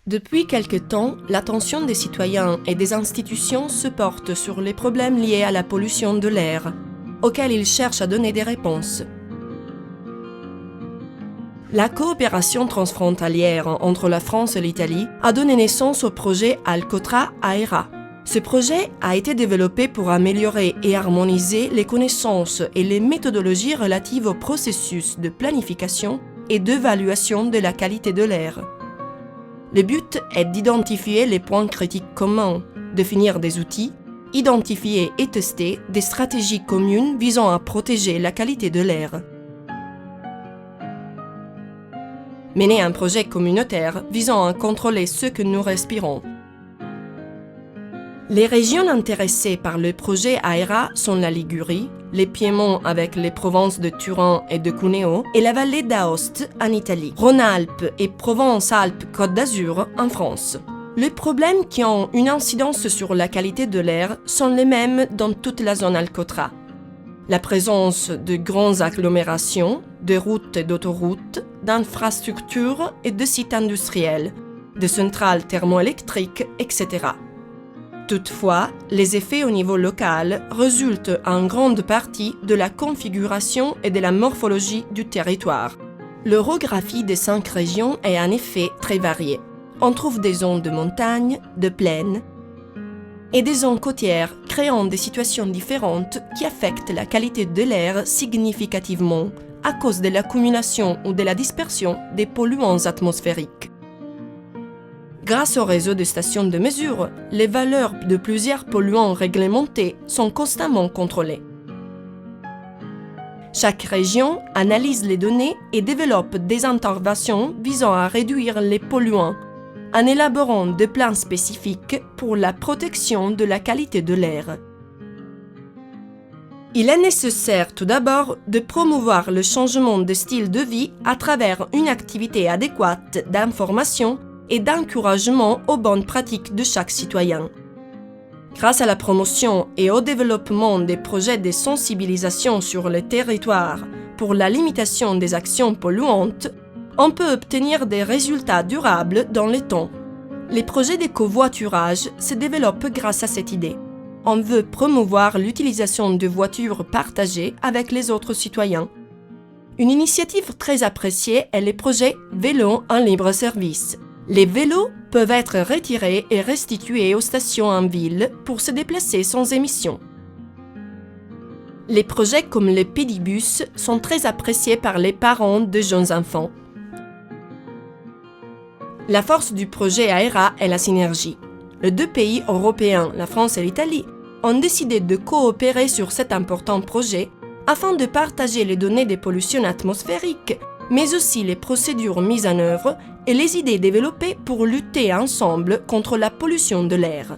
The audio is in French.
Depuis quelque temps, l'attention des citoyens et des institutions se porte sur les problèmes liés à la pollution de l'air, auxquels ils cherchent à donner des réponses. La coopération transfrontalière entre la France et l'Italie a donné naissance au projet Alcotra Aera. Ce projet a été développé pour améliorer et harmoniser les connaissances et les méthodologies relatives au processus de planification et d'évaluation de la qualité de l'air. Le but est d'identifier les points critiques communs, définir des outils, identifier et tester des stratégies communes visant à protéger la qualité de l'air. Mener un projet communautaire visant à contrôler ce que nous respirons. Les régions intéressées par le projet Aera sont la Ligurie, les Piémonts avec les provinces de Turin et de Cuneo et la vallée d'Aoste en Italie, Rhône-Alpes et Provence-Alpes-Côte d'Azur en France. Les problèmes qui ont une incidence sur la qualité de l'air sont les mêmes dans toute la zone Alcotra. La présence de grandes agglomérations, de routes et d'autoroutes, d'infrastructures et de sites industriels, de centrales thermoélectriques, etc. Toutefois, les effets au niveau local résultent en grande partie de la configuration et de la morphologie du territoire. L'orographie des 5 régions est en effet très variée. On trouve des zones de montagne, de plaine et des zones côtières créant des situations différentes qui affectent la qualité de l'air significativement à cause de l'accumulation ou de la dispersion des polluants atmosphériques. Grâce au réseau de stations de mesure, les valeurs de plusieurs polluants réglementés sont constamment contrôlées. Chaque région analyse les données et développe des interventions visant à réduire les polluants, en élaborant des plans spécifiques pour la protection de la qualité de l'air. Il est nécessaire tout d'abord de promouvoir le changement de style de vie à travers une activité adéquate d'information et d'encouragement aux bonnes pratiques de chaque citoyen. Grâce à la promotion et au développement des projets de sensibilisation sur le territoire pour la limitation des actions polluantes, on peut obtenir des résultats durables dans le temps. Les projets de covoiturage se développent grâce à cette idée. On veut promouvoir l'utilisation de voitures partagées avec les autres citoyens. Une initiative très appréciée est le projet Vélo en libre service. Les vélos peuvent être retirés et restitués aux stations en ville pour se déplacer sans émission. Les projets comme le Pédibus sont très appréciés par les parents de jeunes enfants. La force du projet Aera est la synergie. Les 2 pays européens, la France et l'Italie, ont décidé de coopérer sur cet important projet afin de partager les données des pollutions atmosphériques, mais aussi les procédures mises en œuvre et les idées développées pour lutter ensemble contre la pollution de l'air.